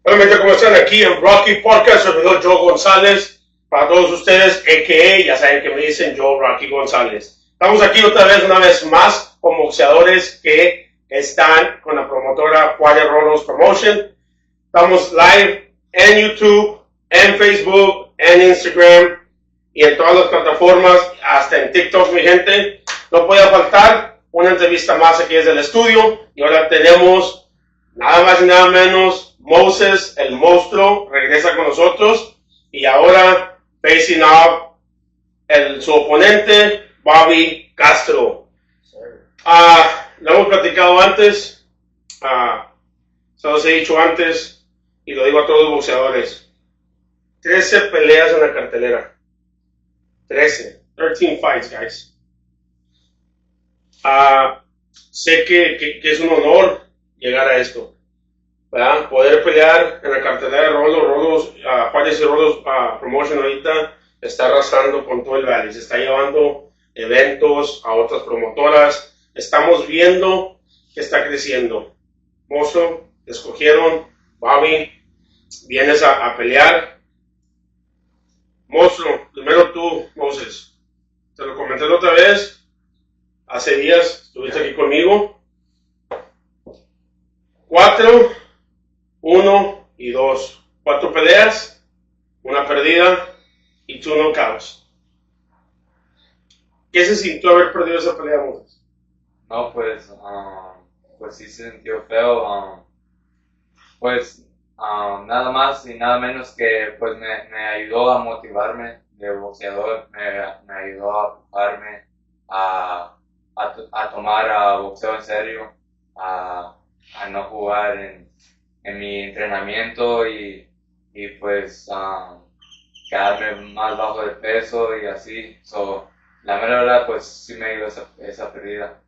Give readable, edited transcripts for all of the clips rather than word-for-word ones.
Obviamente, como están aquí en Rocky Podcast, servidor Joe González, para todos ustedes, a.k.a. ya saben que me dicen Joe Rocky González. Estamos aquí una vez más, con boxeadores que están con la promotora Juarez Rolo's Promotion. Estamos live en YouTube, en Facebook, en Instagram y en todas las plataformas, hasta en TikTok, mi gente. No puede faltar una entrevista más aquí desde el estudio. Y ahora tenemos nada más y nada menos Moses, el Moustro, regresa con nosotros. Y ahora facing off su oponente, Bobby Castro. Lo hemos platicado antes, se los he dicho antes y lo digo a todos los boxeadores. 13 peleas en la cartelera. 13 fights, guys. Sé que es un honor llegar a esto, ¿verdad? Poder pelear en la cartelera de Rolo, Juarez y Rolo's Promotion ahorita está arrasando con todo el Valley, se está llevando eventos a otras promotoras, estamos viendo que está creciendo. Mozo, te escogieron, Bobby, vienes a pelear. Mozo, primero tú, Moses, te lo comenté la otra vez, hace días estuviste aquí conmigo. 4, 1 y 2. 4 peleas, una perdida y 2 knockouts. ¿Qué se sintió haber perdido esa pelea, Moses? No, pues sí se sintió feo. Nada más y nada menos que pues me ayudó a motivarme de boxeador, me ayudó a empujarme a tomar boxeo en serio, a no jugar en mi entrenamiento y pues quedarme más bajo de peso y así. La mera verdad pues sí me ayudó esa pérdida.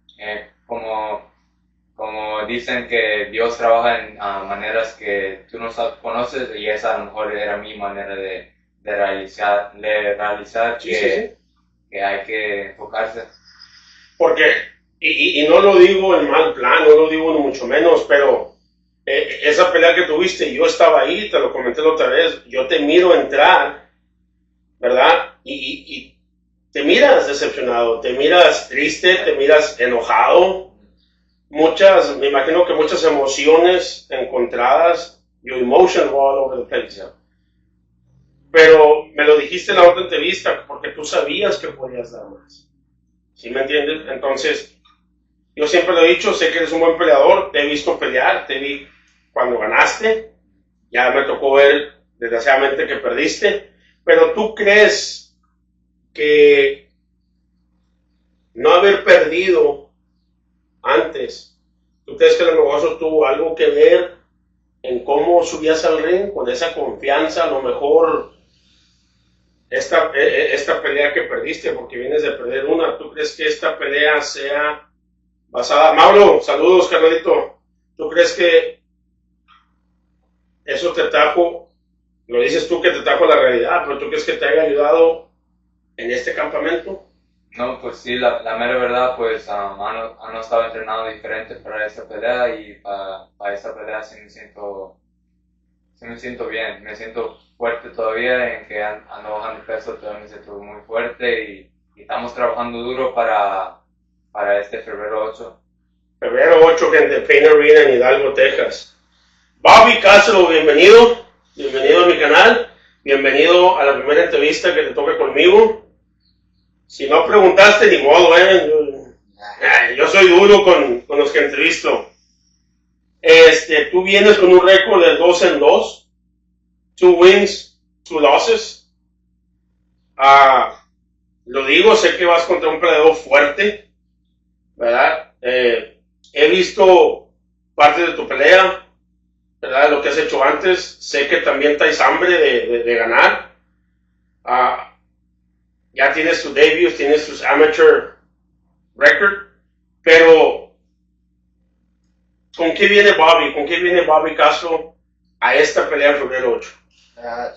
Como dicen que Dios trabaja en maneras que tú no conoces, y esa a lo mejor era mi manera de realizar que hay que enfocarse. Porque, y no lo digo en mal plan, no lo digo ni mucho menos, pero esa pelea que tuviste, yo estaba ahí, te lo comenté la otra vez, yo te miro entrar, ¿verdad? Y te miras decepcionado, te miras triste, te miras enojado, me imagino que muchas emociones encontradas, your emotions were all over the place. Pero me lo dijiste en la otra entrevista, porque tú sabías que podías dar más. ¿Sí me entiendes? Entonces, yo siempre lo he dicho, sé que eres un buen peleador, te he visto pelear, te vi cuando ganaste, ya me tocó ver desgraciadamente que perdiste, pero tú crees que no haber perdido antes, ¿tú crees que el negocio tuvo algo que ver en cómo subías al ring con esa confianza? A lo mejor esta pelea que perdiste, porque vienes de perder una, ¿tú crees que esta pelea sea basada? Mauro, saludos, carnalito. ¿Tú crees que eso te trajo, lo dices tú que te trajo la realidad, pero tú crees que te haya ayudado en este campamento? No, pues sí, la mera verdad, pues han estado entrenando diferente para esta pelea, y para esta pelea sí me siento bien, me siento fuerte todavía, en que ando bajando peso, todavía me siento muy fuerte y estamos trabajando duro para este febrero 8. Febrero 8, gente, Pain Arena en Hidalgo, Texas. Bobby Castro, bienvenido a mi canal, bienvenido a la primera entrevista que te toca conmigo. Si no preguntaste, ni modo, yo soy duro con los que entrevisto. Tú vienes con un récord de 2-2, 2 wins, 2 losses. Lo digo, sé que vas contra un peleador fuerte, ¿verdad? He visto parte de tu pelea, ¿verdad? Lo que has hecho antes. Sé que también traes hambre de ganar. Ya tienes tus debuts, tienes tus amateur record, pero ¿con qué viene Bobby? ¿Con qué viene Bobby Castro a esta pelea en febrero 8? I'm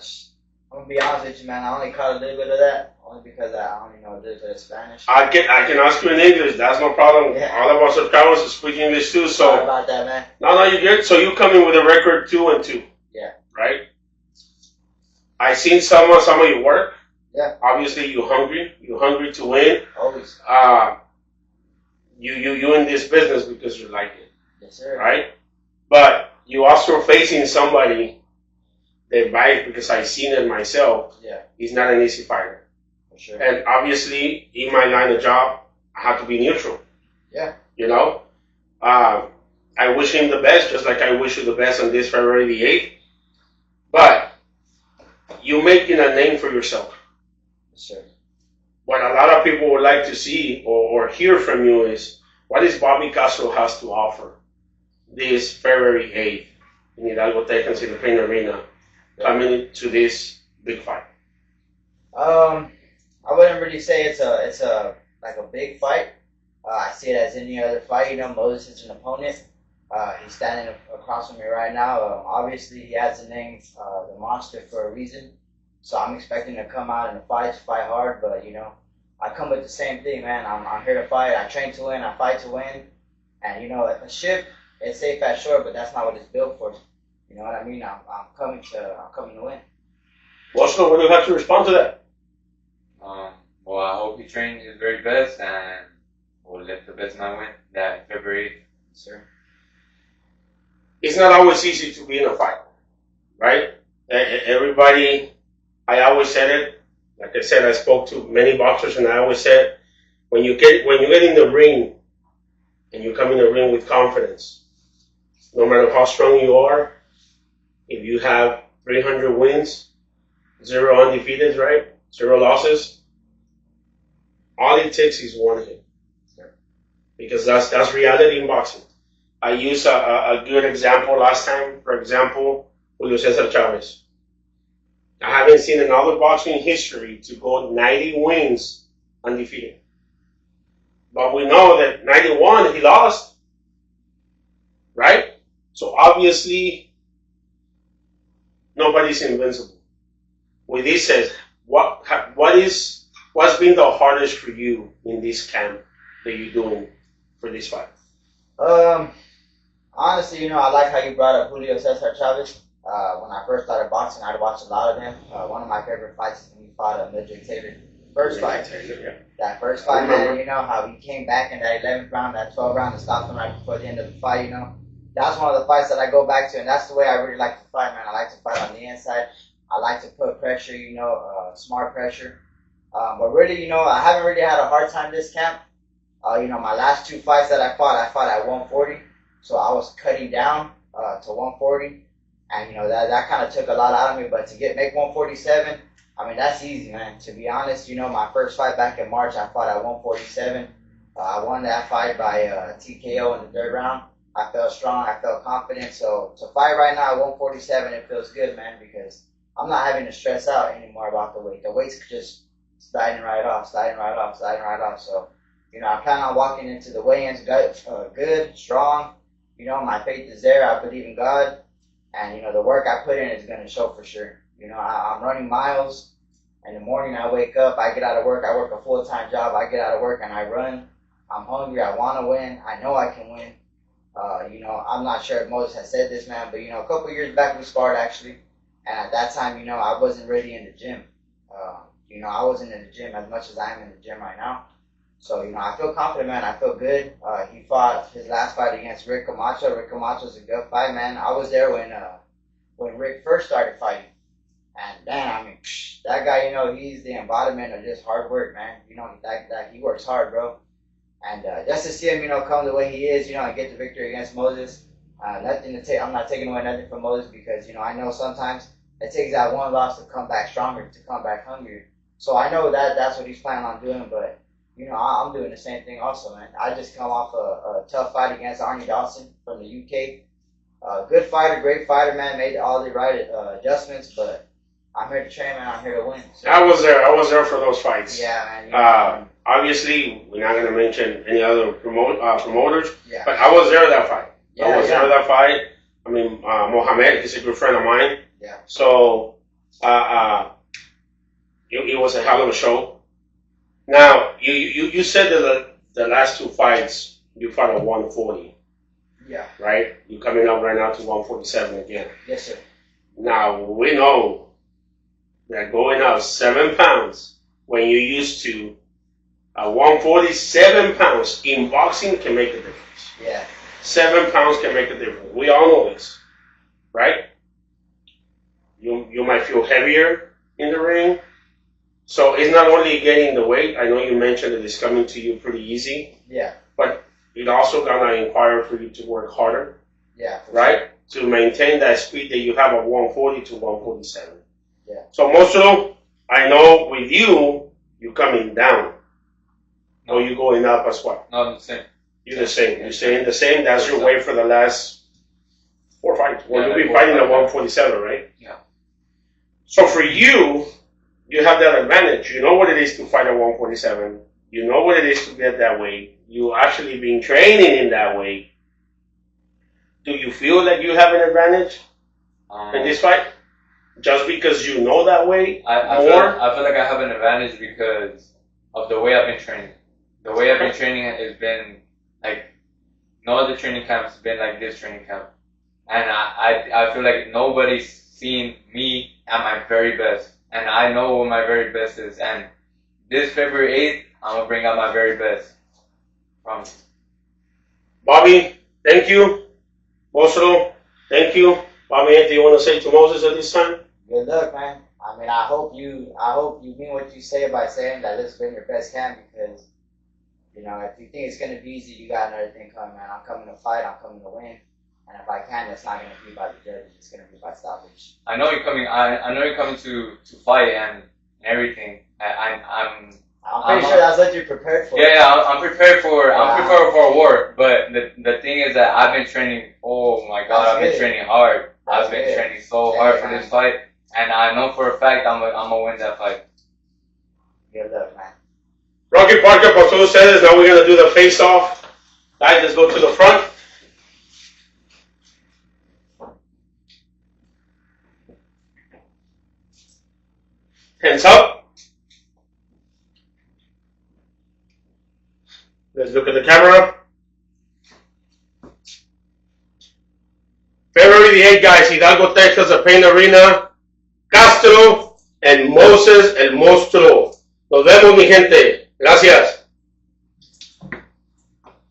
gonna be honest with you, man. I only caught a little bit of that, only because I only know a little bit of Spanish. I can ask you in English. That's no problem. Yeah. All of us are subscribers speak English too. So Sorry about that, man. no, you're good. So you come in with a record 2-2. Yeah. right? I seen some of your work. Yeah. Obviously, you're hungry to win. Always. You in this business because you like it, Yes, sir. right? But you also facing somebody that, right? Because I seen it myself. Yeah. He's not an easy fighter. For sure. And obviously, in my line of job, I have to be neutral. Yeah. You know, I wish him the best, just like I wish you the best on this February the 8th. But you're making a name for yourself. Yes, sir. What a lot of people would like to see or hear from you is, what is Bobby Castro has to offer this February 8th in Hidalgo, Texas, in the Pain Arena, coming to this big fight? I wouldn't really say it's a like a big fight. I see it as any other fight. You know, Moses is an opponent. He's standing across from me right now. Obviously, he has the name the Monster for a reason. So I'm expecting to come out in the fight hard. But you know, I come with the same thing, man. I'm here to fight. I train to win. I fight to win. And you know, a ship, it's safe at shore, but that's not what it's built for. You know what I mean? I'm coming to win. Moustro, what do you have to respond to that? Well, I hope you train his very best, and we'll let the best man win that February. Sir. It's not always easy to be in a fight, right? Everybody, I always said it. Like I said, I spoke to many boxers, and I always said, when you get in the ring, and you come in the ring with confidence, no matter how strong you are, if you have 300 wins, 0 undefeated, right? 0 losses, all it takes is one hit. Because that's reality in boxing. I used a good example last time. For example, Julio Cesar Chavez. I haven't seen another boxer in history to go 90 wins undefeated. But we know that 91 he lost, right? So obviously, nobody's invincible. With this said, what's been the hardest for you in this camp that you're doing for this fight? Honestly, you know, I like how you brought up Julio Cesar Chavez. When I first started boxing, I'd watch a lot of him. One of my favorite fights is when he fought Mildred Taylor. First fight. Yeah. That first fight, man, you know, how he came back in that 11th round, that 12th round, and stopped him right before the end of the fight, you know. That's one of the fights that I go back to, and that's the way I really like to fight, man. I like to fight on the inside. I like to put pressure, you know, smart pressure. But really, you know, I haven't really had a hard time this camp. You know, my last 2 fights that I fought at 140. So I was cutting down to 140. And, you know, that kind of took a lot out of me. But to make 147, I mean, that's easy, man. To be honest, you know, my first fight back in March, I fought at 147. I won that fight by TKO in the 3rd round. I felt strong. I felt confident. So to fight right now at 147, it feels good, man, because I'm not having to stress out anymore about the weight. The weight's just sliding right off. So, you know, I plan on walking into the weigh-ins good, strong. You know, my faith is there. I believe in God. And, you know, the work I put in is going to show for sure. You know, I'm running miles. In the morning, I wake up. I get out of work. I work a full-time job. I get out of work and I run. I'm hungry. I want to win. I know I can win. You know, I'm not sure if Moses has said this, man, but, you know, a couple years back we sparred, actually. And at that time, you know, I wasn't really in the gym. You know, I wasn't in the gym as much as I am in the gym right now. So, you know, I feel confident, man. I feel good. He fought his last fight against Rick Camacho. Rick Camacho's a good fight, man. I was there when Rick first started fighting. And damn, I mean, that guy, you know, he's the embodiment of just hard work, man. You know, that he works hard, bro. And just to see him, you know, come the way he is, you know, and get the victory against Moses. Nothing to take. I'm not taking away nothing from Moses because, you know, I know sometimes it takes that one loss to come back stronger, to come back hungrier. So I know that's what he's planning on doing, but, you know, I'm doing the same thing also, man. I just come off a tough fight against Arnie Dawson from the UK. Good fighter, great fighter, man. Made all the right adjustments, but I'm here to train, man. I'm here to win. So. I was there for those fights. Yeah, man. You know, obviously, we're not going to mention any other promoters, yeah. But I was there at that fight. Yeah, I was there at that fight. I mean, Mohamed is a good friend of mine. Yeah. So, it was a hell of a show. Now, you said that the last 2 fights, you fought at 140. Yeah. Right? You're coming up right now to 147 again. Yes, sir. Now, we know that going up 7 pounds when you used to 147 pounds in boxing can make a difference. Yeah. 7 pounds can make a difference. We all know this, right? You might feel heavier in the ring. So it's not only getting the weight. I know you mentioned that it's coming to you pretty easy. Yeah. But it also gonna require for you to work harder. Yeah. Right? Sure. To maintain that speed that you have of 140 to 147. Yeah. So Moustro, I know with you, you're coming down. No. Or you going up as well? No, I'm the same. You're the same. You're staying the same. That's your weight for the last 4 fights. Well, Yeah, you'll be like fighting at 4 147, right? Yeah. So for you, you have that advantage. You know what it is to fight at 147. You know what it is to get that weight. You actually been training in that weight. Do you feel like you have an advantage in this fight? Just because you know that weight I feel like I have an advantage because of the way I've been training. The way I've been training has been like no other training camp has been like this training camp. And I feel like nobody's seen me at my very best. And I know what my very best is. And this February 8th, I'm going to bring out my very best. Promise. Bobby, thank you. Moustro, thany you. Bobby, anything you want to say to Moses at this time? Good luck, man. I mean, I hope you mean what you say by saying that this has been your best camp because, you know, if you think it's going to be easy, you got another thing coming, man. I'm coming to fight. I'm coming to win. And if I can, it's not going to be by the judges. It's going to be by stoppage. I know you're coming. I know you're coming to fight and everything. I'm pretty sure that's what you're prepared for. Yeah, I'm prepared for. I'm prepared for a war. But the thing is that I've been training. Oh my God, I've been training hard. I've been training so hard for this fight, and I know for a fact I'm gonna win that fight. Good luck, man. Rocky Parker, por todos ustedes. Now we're gonna do the face-off. Guys, let's go to the front. Hands up. Let's look at the camera. February the 8th, guys, Hidalgo, Texas, the Pain Arena. Castro and Moses, el Moustro. Nos vemos, mi gente. Gracias.